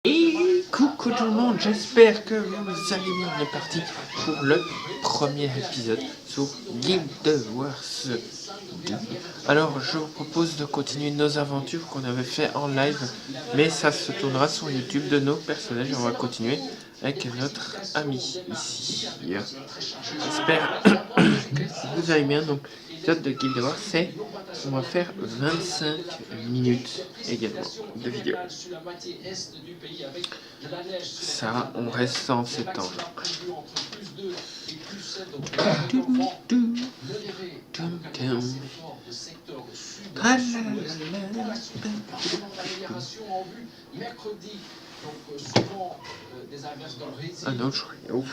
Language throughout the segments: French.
Et coucou tout le monde, j'espère que vous allez bien. On est parti pour le premier épisode sur Guild Wars 2. Alors je vous propose de continuer nos aventures qu'on avait fait en live, mais ça se tournera sur YouTube de nos personnages. On va continuer avec notre ami ici. J'espère que vous allez bien. Donc l'épisode de Guild Wars, c'est on va faire 25 minutes également de vidéo. Ça, on reste dans ces temps-là. Ah non, je suis ouf.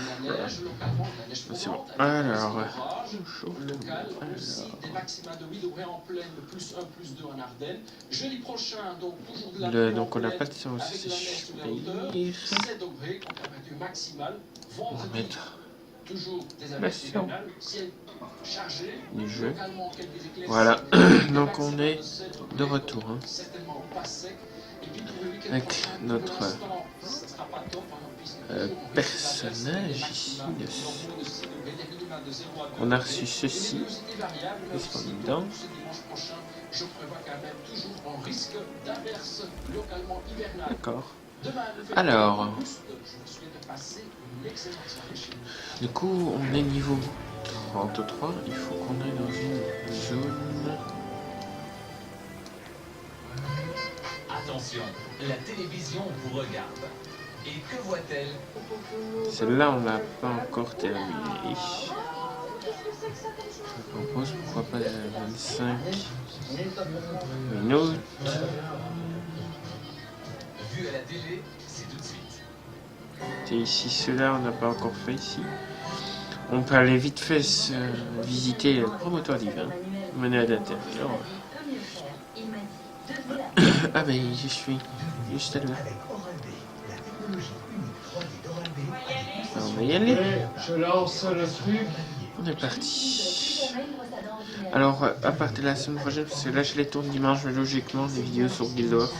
C'est bon. Alors, donc on n'a pas de séance. On va mettre la séance du jeu. Voilà. Donc on est de retour. Hein. Avec notre personnage ici, on a reçu ceci, qu'est-ce qu'on est dedans? D'accord. Alors, du coup, on est niveau 33, il faut qu'on aille dans une zone. Attention, la télévision vous regarde. Et que voit-elle? Celle-là, on l'a pas encore terminée. Je propose, pourquoi pas 25 minutes. Vu à la télé, c'est tout de suite. Et ici, ceux-là, on n'a pas encore fait ici. On peut aller vite fait visiter le promontoire divin, mener à l'intérieur. Ah ben, je suis juste là. On va y aller. Je lance le truc. On est parti. Alors, à partir de la semaine prochaine, parce que là je les tourne dimanche, mais logiquement les vidéos sur Guild Wars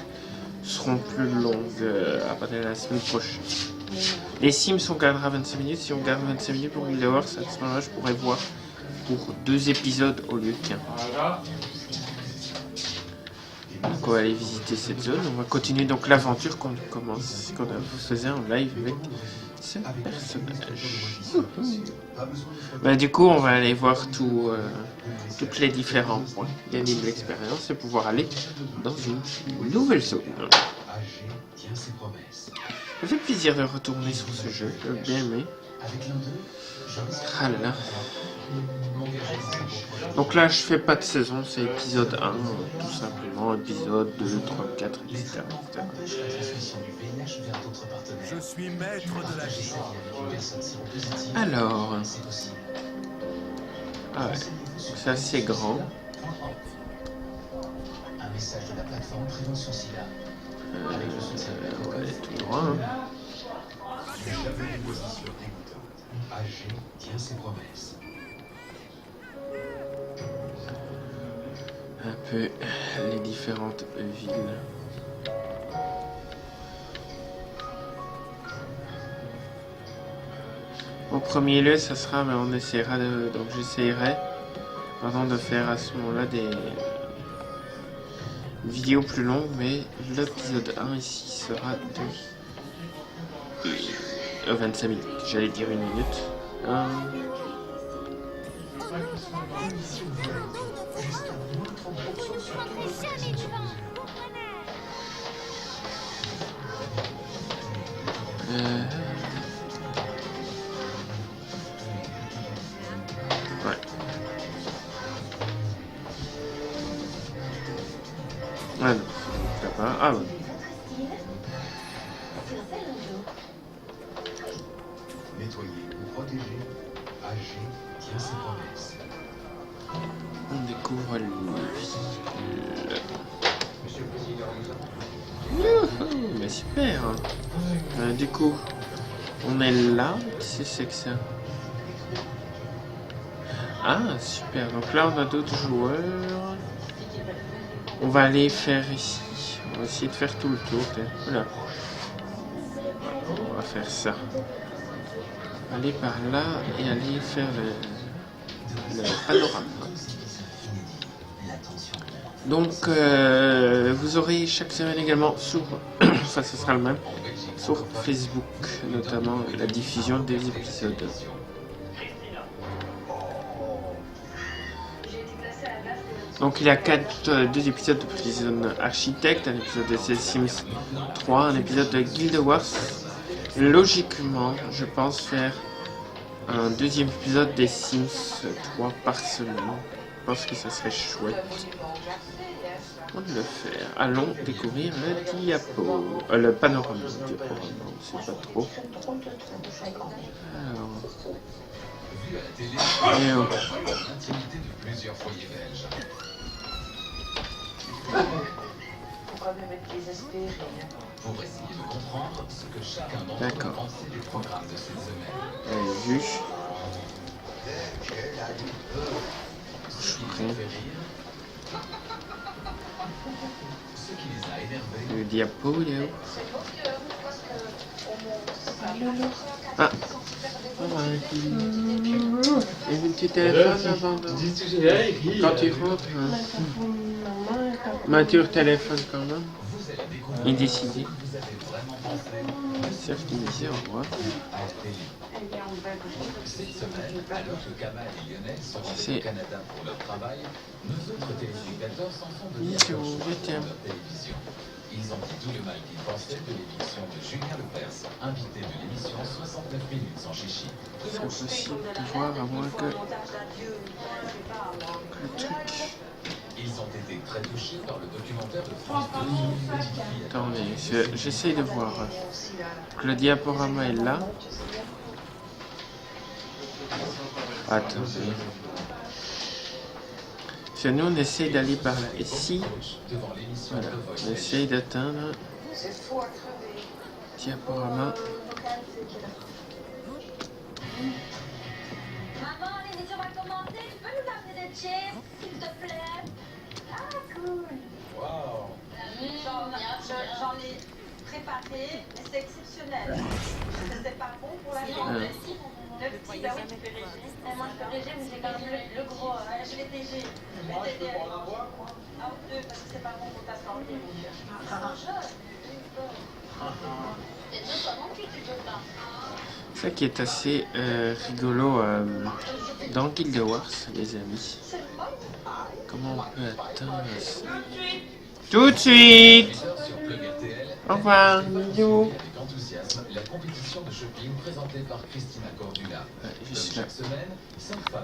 seront plus longues à partir de la semaine prochaine. Les Sims, on gardera 25 minutes. Si on garde 25 minutes pour Guild Wars, à ce moment-là, je pourrais voir pour 2 épisodes au lieu qu'un. Voilà. Donc on va aller visiter cette zone. On va continuer donc l'aventure qu'on faisait en live avec ce personnage. Bah, du coup, on va aller voir toutes les différents points, gagner de l'expérience et pouvoir aller dans une nouvelle zone. Ça fait plaisir de retourner sur ce jeu, j'ai bien aimé. Ah là là. Donc là, je fais pas de saison, c'est épisode 1, tout simplement, épisode 2, 3, 4, etc. Je suis maître de la vie. Alors, ah ouais, c'est assez grand. Un message de la plateforme Prévention SIDA. Ouais, tout droit. Hein. AG tient ses promesses. Un peu les différentes villes. Au premier lieu, ça sera, mais on essaiera de, donc j'essaierai, de faire à ce moment-là des vidéos plus longues, mais l'épisode 1 ici sera de 25 minutes. J'allais dire 1 minute. Ouais. Ah non, t'as pas. Ah ouais. Nettoyer ou protéger. AG tient ses promesses. On découvre le... Mais super. Du coup, on est là. Qu'est-ce que c'est que ça? Ah, super. Donc là, on a d'autres joueurs. On va aller faire ici. On va essayer de faire tout le tour. Voilà. faire ça. Aller par là et aller faire le panorama. Donc vous aurez chaque semaine également sur, enfin ce sera le même, sur Facebook notamment la diffusion des épisodes. Donc il y a deux épisodes de Prison Architect, un épisode de The Sims 3, un épisode de Guild Wars. Logiquement, je pense faire un deuxième épisode des Sims 3 par semaine. Je pense que ça serait chouette. On va le faire. Allons découvrir le diapo. Le panorama. Diaporama, on sait pas trop. Alors. Et oh. L'intimité de plusieurs foyers belges. Pourquoi même être désespéré? Pour essayer de comprendre ce que chacun d'entre eux D'accord. pensait des programmes de cette semaine. Allez, juge. Je suis prêt. Ce qui les a énervés. Le diapo, il est où? Ah. Et un petit téléphone avant de... Quand tu rentres, tu téléphone quand même. Vous allez découvrir Indécidé. vous avez vraiment pensé Sauf qu'il disait au revoir. à la télé. Cette semaine, alors que Kamal et Lionel sont C'est- rentrés au Canada pour leur travail, nos autres téléspectateurs s'en sont de Bisous, dire je t'aime. leur télévision. Ils ont dit tout le mal qu'ils pensaient de l'éviction de Julien Lepers, invité de l'émission 69 minutes sans chichi. C'est impossible de voir à moins que le truc... Ils ont été très touchés par le documentaire de France 2 sur une petite fille. Attendez, j'essaye de voir. Que le diaporama est là. Attendez. Parce que nous on essaye d'aller par là. Et si... Devant l'émission Voilà, de Voice on essaye d'atteindre C'est fou à crever. diaporama. Maman, l'émission va commencer, tu peux nous amener des chips, s'il te plaît? Ah, cool. J'en ai préparé, mais c'est exceptionnel. C'est pas bon pour la viande. Le petit, bah oui, tu fais régime. Moi, je fais régime, mais j'ai quand même le gros. Je l'ai TG. Ah, deux, parce que c'est pas bon pour ta santé. C'est deux fois mon cul, tu peux pas. Ça qui est assez rigolo dans Guild Wars, les amis. Comment on peut atteindre ça? Tout de suite. sur Plug RTL. Au revoir, bisous. Avec enthousiasme, la compétition de shopping présentée par Christina Cordula. Ouais, Comme juste là. chaque semaine, 5 femmes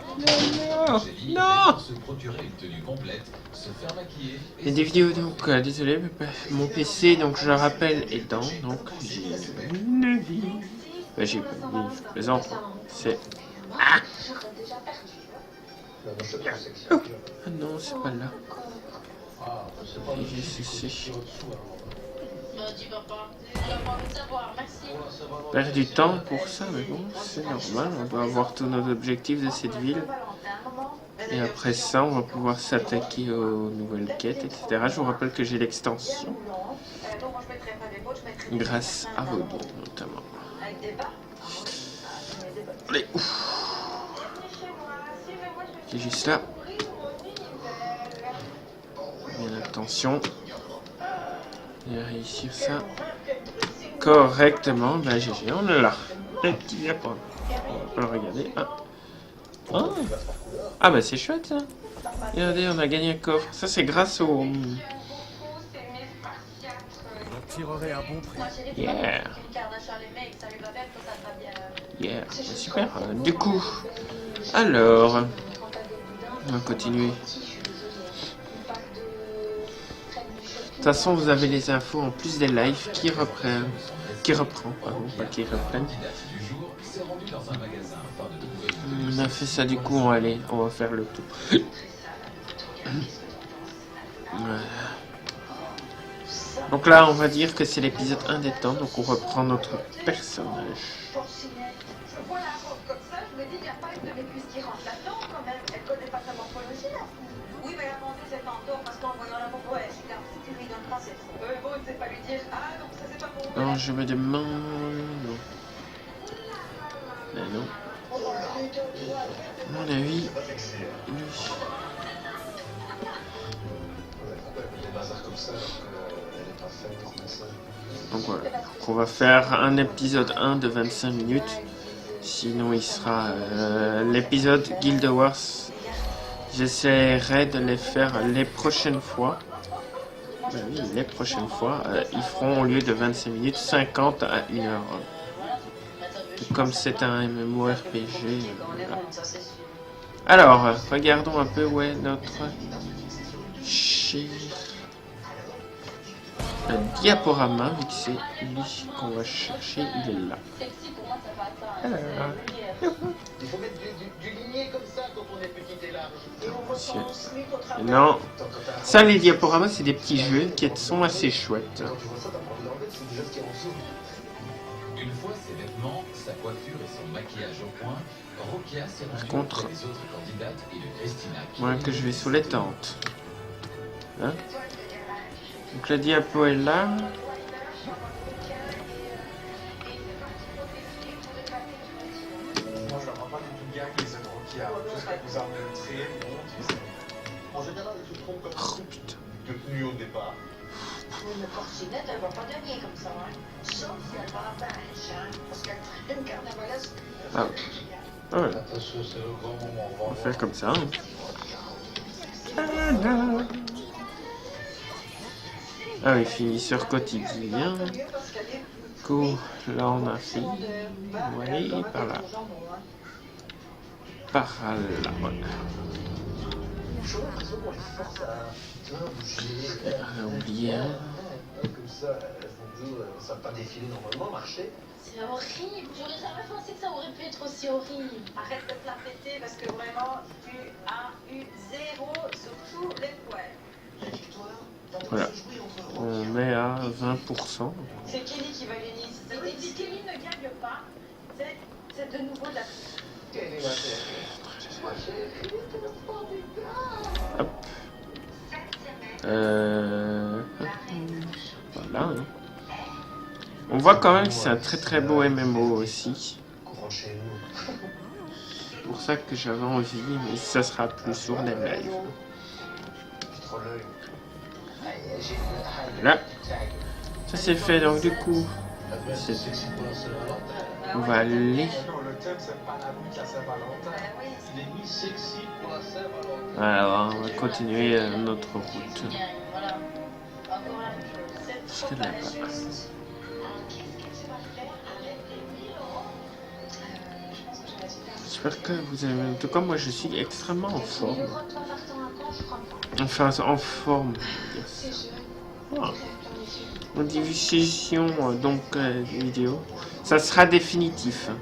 Non, Angélique non. pour se procurer une tenue complète, se faire maquiller Il y a des vidéos donc, désolé, mais mon PC, donc je le rappelle, est dans, donc j'ai une vie. Bah, j'ai pas de vie, je plaisante. C'est... Ah Ah non, c'est pas là. Et j'ai ceci. Dis papa, on n'a pas envie de savoir, merci. Perd du temps pour ça, mais bon, c'est normal. On doit avoir tous nos objectifs de cette ville. Et après ça, on va pouvoir s'attaquer aux nouvelles quêtes, etc. Je vous rappelle que j'ai l'extension. Grâce à vos dons, notamment. Allez, ouf. C'est juste là. Bien attention. Et réussir ça correctement. Ben GG, on est là. Le petit diapo. On peut le regarder. Ah. Oh. Ah bah c'est chouette ça. Regardez, on a gagné un coffre. Ça c'est grâce au... J'en tirerai un bon prix. Yeah. Yeah, c'est super. Du coup, alors, on va continuer. De toute façon, vous avez les infos en plus des lives qui reprennent. Pardon, pas qui reprennent. du jour s'est rendu dans un magasin afin de trouver On a fait ça, du coup, on va faire le tour. Voilà. Donc là, on va dire que c'est l'épisode 1 des temps, donc on reprend notre personnage. Je vois la robe comme ça, je me dis, il n'y a pas une de mes cuisses qui rentre là-dedans quand même. Elle connaît pas sa morphologie là. Oui, mais elle a vendu cette entour parce qu'en voyant la robe, ouais, c'est clair, si tu lui donnes pas, c'est trop. Bon, il ne sait pas lui dire, ah non, ça c'est pas pour moi. Non, je me demande... Non. non. À mon avis, lui. Donc voilà. Donc on va faire un épisode 1 de 25 minutes. Sinon il sera l'épisode Guild Wars. J'essaierai de les faire les prochaines fois. Ben oui, les prochaines fois. Ils feront au lieu de 25 minutes, 50 à 1 heure. Comme c'est un MMORPG. Voilà. Alors, regardons un peu où est notre cher diaporama, vu que c'est lui qu'on va chercher, il est là. Alors, Il faut mettre du ligné comme ça quand on est petit et large. non, ça les diaporamas c'est des petits jeux qui sont assez chouettes. Quand tu vois ça, t'as pas envie d'enlever, c'est déjà ce qu'il y a en dessous. Une fois ses vêtements, sa coiffure et son maquillage au point, Rokia s'est rendue contre, auprès des autres candidates et de Christina. Moi que je vais sous les tentes. Hein? Donc la diapo est là. Moi, je ne pas du tout bien que les œuvres qui a. Tout ce que vous avez montré, En général, ils se trompent comme Oh putain. de tenue au départ. Oui, mais Fortunette, elle va pas devenir comme ça, hein. Sauf si elle va à Binge, hein. Parce qu'elle traîne une carnavalesque. Ah ouais. Ah ouais. Attention, c'est le grand moment. On va faire comme ça. Hein. Ah oui, finisseur quotidien. Du coup, là on a fait. Oui, par là. Par là, voilà. J'ai l'impression qu'on les force à bouger. On a oublié un. Comme ça, elles vont dire, ça va pas défiler normalement, marcher. C'est horrible. J'aurais jamais pensé que ça aurait pu être aussi horrible. Arrête de te la péter parce que vraiment, tu as eu 0 sur tous les points. La victoire va Voilà. se jouer entre On Rokia. met à 20%. C'est Kelly qui va l'unir. Si Kelly ne gagne pas, c'est de nouveau de la Quelle est ma chérie? Ma chérie, c'est le fond du gars. Hop. Voilà. Hein. On voit quand même que c'est un très beau MMO aussi. Courant chez nous. C'est pour ça que j'avais envie, mais ça sera plus sur les lives. J'ai trop l'œil. Là. Ça c'est fait, donc du coup, C'est sexy pour la Saint-Valentin. on va aller. Non, le thème, c'est pas la nuit à Saint-Valentin. Il est mis sexy pour la Saint-Valentin. Alors, on va continuer notre route. Voilà. Encore la même chose. Parce que là-bas. Qu'est-ce que tu vas faire avec les 1000 euros Je pense que je vais essayer. J'espère que vous avez. En tout cas, moi je suis extrêmement en forme. Toi, partant à quand, je crois pas. Enfin, en forme. C'est sûr. Ah. En diffusion donc vidéo. Ça sera définitif. De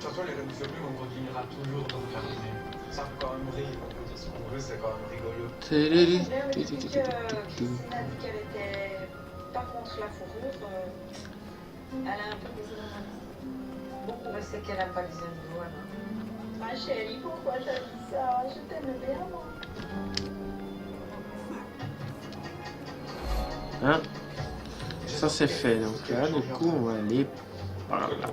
toute façon, les révolutionnaires, on continuera toujours dans le cabinet. Ça fait quand même rire. On peut dire ce qu'on veut, c'est quand même rigolo. Christine a dit qu'elle était pas contre la fourrure. Elle a un peu des animaux. Beaucoup, mais c'est qu'elle aime pas les animaux. Ma chérie, pourquoi t'as dit ça? Je t'aime bien, moi. Hein? Ça c'est fait. Donc là, du coup, on va aller par là.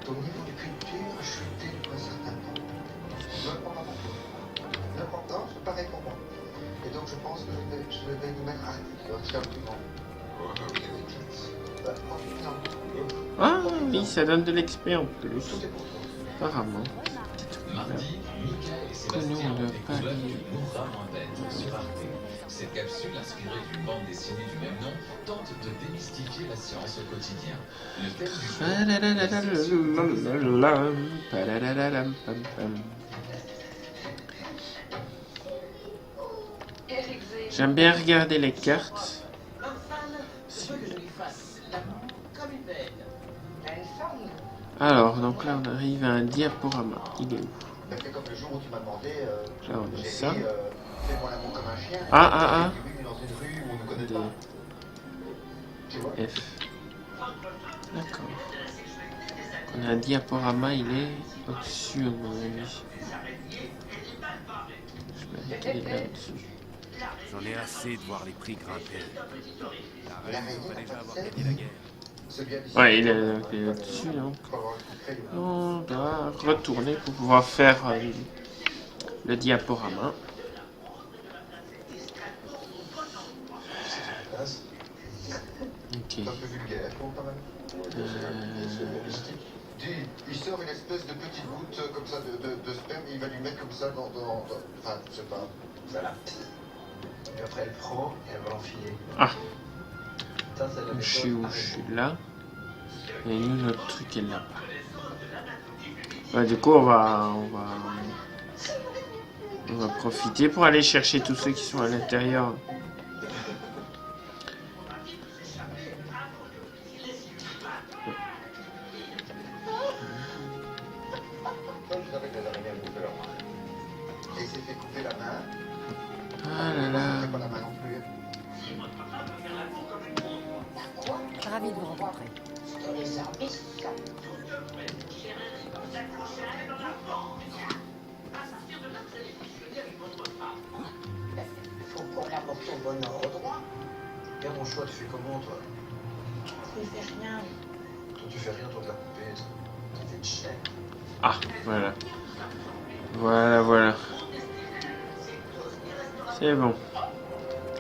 Ton niveau d'écriture a chuté depuis un certain temps. L'important, c'est pareil pour moi. Et donc je pense que je vais nous mettre article, absolument. Ah oui, ça donne de l'XP en plus. Tout est pour toi. Apparemment. Mardi, Mika et Sébastien ont découvert une Noura moins bête sur Arte. Cette capsule, inspirée d'une bande dessinée du même nom, tente de démystifier la science au quotidien. Le thème du jeu... J'aime bien regarder les cartes. Alors, donc là on arrive à un diaporama. Il est où? C'est comme le jour où tu m'as demandé, Là on a j'ai ça. dit, fais-moi l'amour comme un chien. Ah. J'ai vu dans une rue où on ne connaît Des pas. Tu vois? F. D'accord. On a un diaporama, il est au-dessus à mon avis. Je vais mettre les là-dessus. J'en ai assez de voir les prix grimper. La reine L'araignée doit n'a déjà pas de avoir sel. gagné la guerre. C'est bien d'ici. Ouais, il est là-dessus, donc Faut avoir le coup de crayon. on doit retourner pour pouvoir faire le diaporama. Classe. Ok. C'est un peu vulgaire, bon, quand même. Il sort une espèce de petite goutte comme ça de sperme et il va lui mettre comme ça enfin, je sais pas. Voilà. Et après, elle prend et elle va l'enfiler. Ah, Ça, c'est la je suis où? Je suis là. Et nous, notre truc est là. Ouais, du coup, on va profiter pour aller chercher tous ceux qui sont à l'intérieur. Avec les araignées à bouffer leur main. Et il s'est fait couper la main. Ah là là. C'est pas la main non plus. Ravi de vous rencontrer. Les services. Faut qu'on la porte au bon endroit. Regarde mon choix, tu fais comment, toi? Il fait rien. Toi, tu fais rien, toi, de la couper. Ça fait de chien. Ah, voilà. Voilà. C'est bon.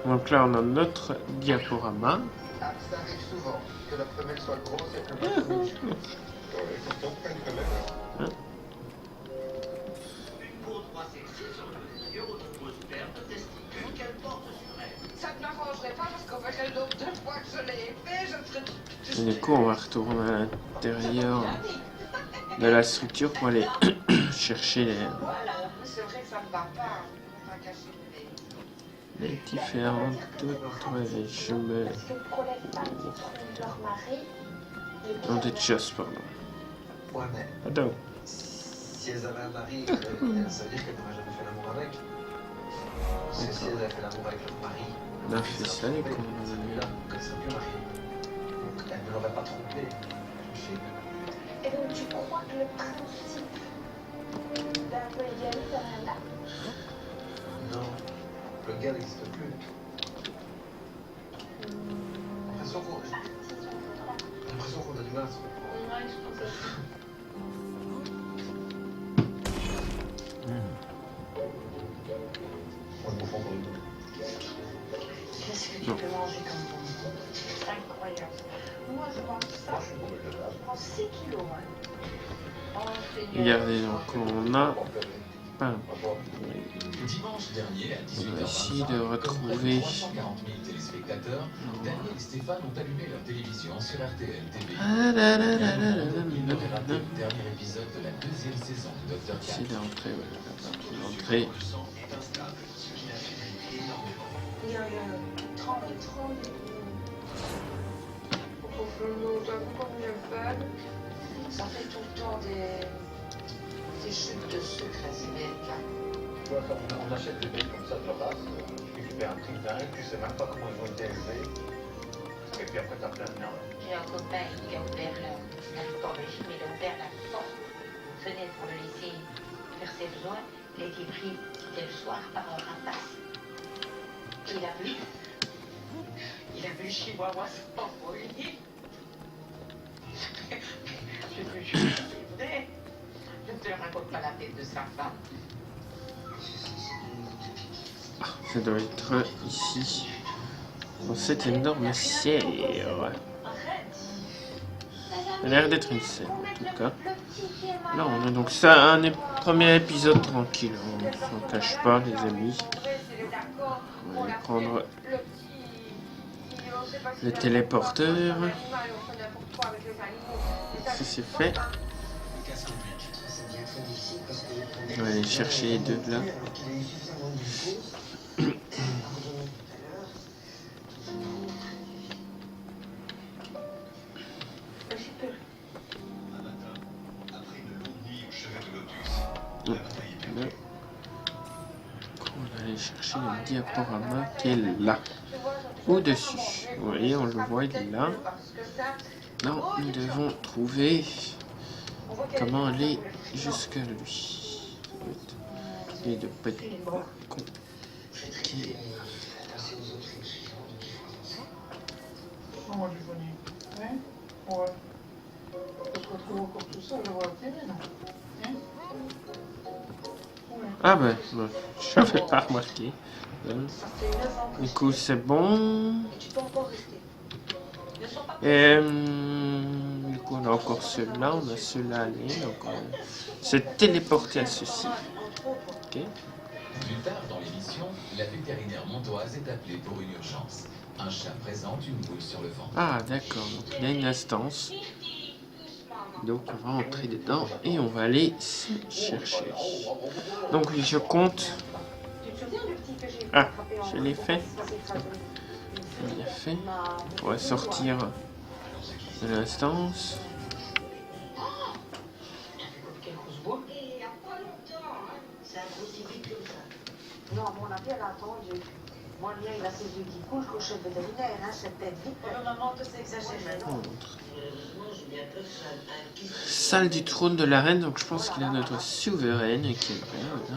Donc là, on a notre diaporama. Ah, ça arrive souvent que la femelle soit grosse et que le mâle soit minuscule. Ouais, pourtant, pas une femelle. Hein? Ça ne m'arrangerait pas parce qu'on verrait le nombre de fois que je l'ai fait, je serais... Et du coup, on va retourner à l'intérieur de la structure pour aller chercher Voilà, c'est vrai que ça ne va pas. On va cacher le nez. les différentes autres chemins. Parce que pour les femmes qui trouvent leur mari, Non, des choses, pardon. Ouais, mais Pardon. si elles avaient un mari, ça veut dire qu'elles n'auraient jamais fait l'amour avec. Si elles avaient fait l'amour avec leur mari, On a fait ça, les elles cons. ne seraient plus mariées. Donc elles ne l'auraient pas trompé. Je sais. et donc tu crois que le principe d'un polygamie là, Non, le gars n'existe plus. J'ai l'impression qu'on a du mal à se comprendre. Ouais, je pense aussi. Moi, je me fond pour une Qu'est-ce que tu peux manger comme bonbon? C'est incroyable. Moi, je mange ça. Moi, je suis pour le Je prends 6 kilos, hein. Oh, Seigneur. Regardez, donc on a pas. Dimanche dernier, à On va 18h23, essayer de comme retrouver. près de 340 000 téléspectateurs, Daniel et Stéphane ont allumé leur télévision sur RTL TV. Ah là là là Bien là là entendu, ils n'auraient raté là. le dernier épisode de la deuxième saison de Dr. C'est Cat. l'entrée, voilà, la partie d'entrée. Il y a 30. Nous avons comme le fun. Ça fait tout le temps des chutes de sucre à ces bêtes-là. Tu vois, on achète des bêtes comme ça de race, tu récupères un truc dingue, tu sais même pas comment ils ont été élevés. Et puis après, t'as plein de merde. J'ai un copain qui a ouvert la porte, mais il a ouvert la porte, fenêtre pour le laisser faire ses besoins. Il a été pris, c'était le soir, par un rapace. Il a vu le chihuahua s'envoler. J'ai vu c'est vrai. Je ne te raconte pas la tête de sa femme. Ça doit être ici, dans cette énorme serre. Ça a l'air d'être une serre, en tout cas. Là, on a donc ça, un premier épisode tranquille. On ne s'en cache pas, les amis. On va aller prendre le téléporteur. Si c'est fait, on va aller chercher les deux là. Là. On va aller chercher le diaporama qui est là, au-dessus. Vous voyez, on le voit, il est là. Non, nous devons trouver comment aller jusqu'à lui. Et de pas être compliqué. pour eux. Ils se retrouvent encore tout seul devant la télé, non? Ah ben, je n'avais pas remarqué. Du coup, c'est bon. Tu peux encore rester. Du coup, on a encore ceux-là, on a ceux-là à aller. Donc, on va se téléporter à ceci. Ok. Plus tard dans l'émission, la vétérinaire montoise est appelée pour une urgence. Un chat présente une boule sur le ventre. Ah, d'accord. Donc, il y a une instance. Donc, on va entrer dedans et on va aller se chercher. Donc, je compte. Ah, je l'ai fait. Je l'ai fait. On va sortir de l'instance. Non, à mon avis, elle a attendu. Moi, le mien, il a ses yeux qui coulent, je chez le vétérinaire, hein, c'est peut-être vite. Maman, que c'est exagéré. Salle du trône de la reine, donc je pense qu'il a notre souveraine qui est là.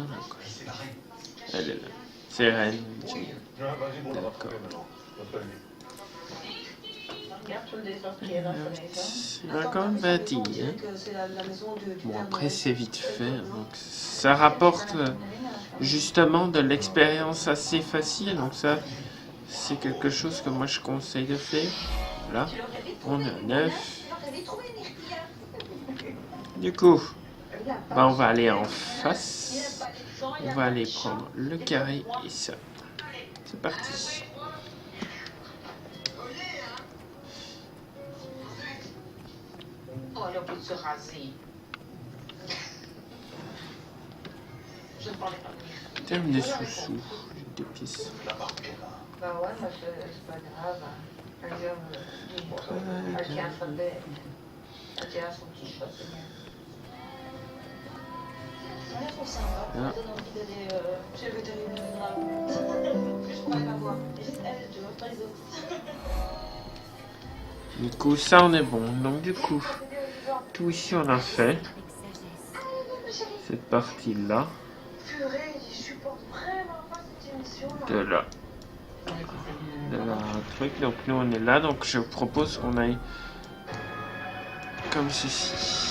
Elle est là. C'est reine. D'accord. C'est quand même bâti. Hein. Bon, après, c'est vite fait. Donc, ça rapporte justement de l'expérience assez facile. Donc, ça, c'est quelque chose que moi je conseille de faire. Là, on est à 9. Du coup, bah, on va aller en face. On va aller prendre le carré et ça. C'est parti. Oh, elle a oublié de se raser. Je ne parlais pas. Terme des sous-sous. J'ai des pièces. Bah ouais, mais c'est pas grave. Regarde, elle tient son bête. Elle tient son petit chat, c'est bien. Je trouve sympa. Ça me donne envie d'aller chez le vétérinaire. Je pourrais pas voir. Juste elle, tu vois, pas les autres. Du coup, ça on est bon. Donc du coup, tout ici on a fait. Cette partie-là. Purée, je supporte vraiment pas cette émission. De là. De là, un truc. Donc nous on est là. Donc je propose qu'on aille comme ceci.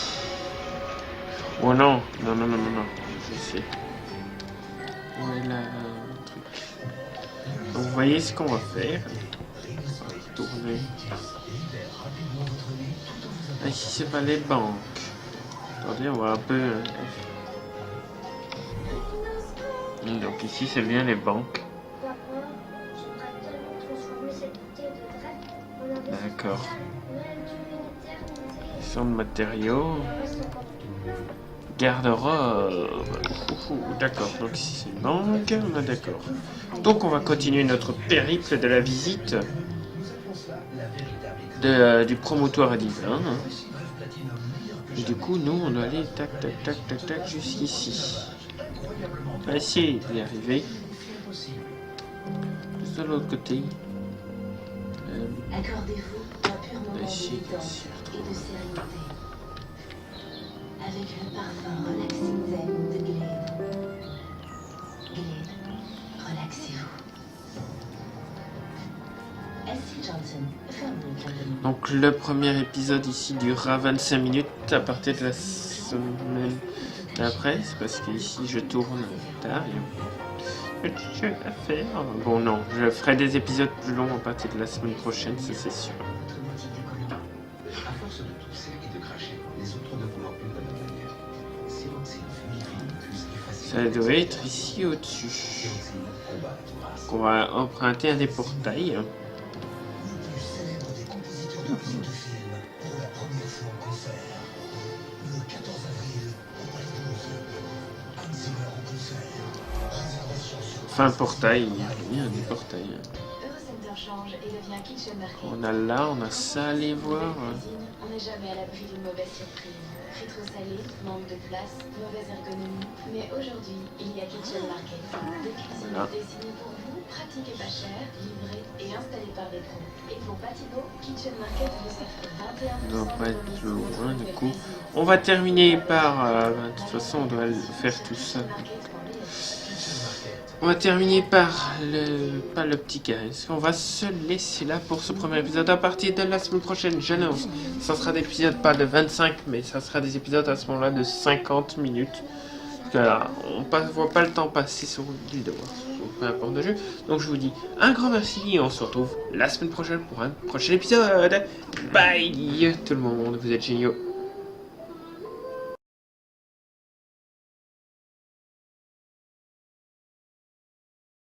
Oh non, non, non, non, non, non. Je sais. Où est là le truc? Donc vous voyez ce qu'on va faire. On va retourner. Ah, ici c'est pas les banques. Attendez, on va un peu. Donc ici c'est bien les banques. D'accord. Son de matériaux. Garde-robe. D'accord, donc ici c'est une banque. On est d'accord. Donc on va continuer notre périple de la visite du promontoire divin. Et du coup, nous on doit aller tac tac tac tac tac jusqu'ici. On va essayer d'y arriver. Juste de l'autre côté. Accordez-vous un pur moment de Ici, détente ici. et de sérénité. Avec le parfum relaxing zen de Glade. Glade, relaxez-vous. Elsie Johnson, ferme-le calmement. Donc le premier épisode ici durera 25 minutes à partir de la semaine d'après. C'est parce que ici je tourne tard. Je vais faire. Bon non, je ferai des épisodes plus longs à partir de la semaine prochaine, ça c'est sûr. À force de tousser et de cracher, les autres ne voulant plus de la même manière. Silencer le fumée plus effacer. Ça doit être ici au-dessus. On va emprunter un des portails. Enfin, portail, il y a des portails. Eurocenter change et devient Kitchen Market. On a là, on a ça à aller voir. On n'est jamais à l'abri d'une mauvaise surprise. Très trop salé, manque de place, mauvaise ergonomie. Mais aujourd'hui, il y a Kitchen Market. Des cuisines Voilà. dessinées pour vous, pratiques et pas chères, livrées et installées par des pros. Et pour Patibo, Kitchen Market vous offre 21% On doit pas de être remise loin, sur du votre coup. cuisine. On va terminer par... de toute façon, on doit le faire tout seul. Kitchen Market.be. Kitchen Market, On va terminer par le petit cas. On va se laisser là pour ce premier épisode. À partir de la semaine prochaine, j'annonce, ça sera des épisodes pas de 25, mais ça sera des épisodes à ce moment-là de 50 minutes. Parce que là, on ne voit pas le temps passer sur Guild Wars, ou peu importe le jeu. Donc je vous dis un grand merci et on se retrouve la semaine prochaine pour un prochain épisode. Bye tout le monde, vous êtes géniaux.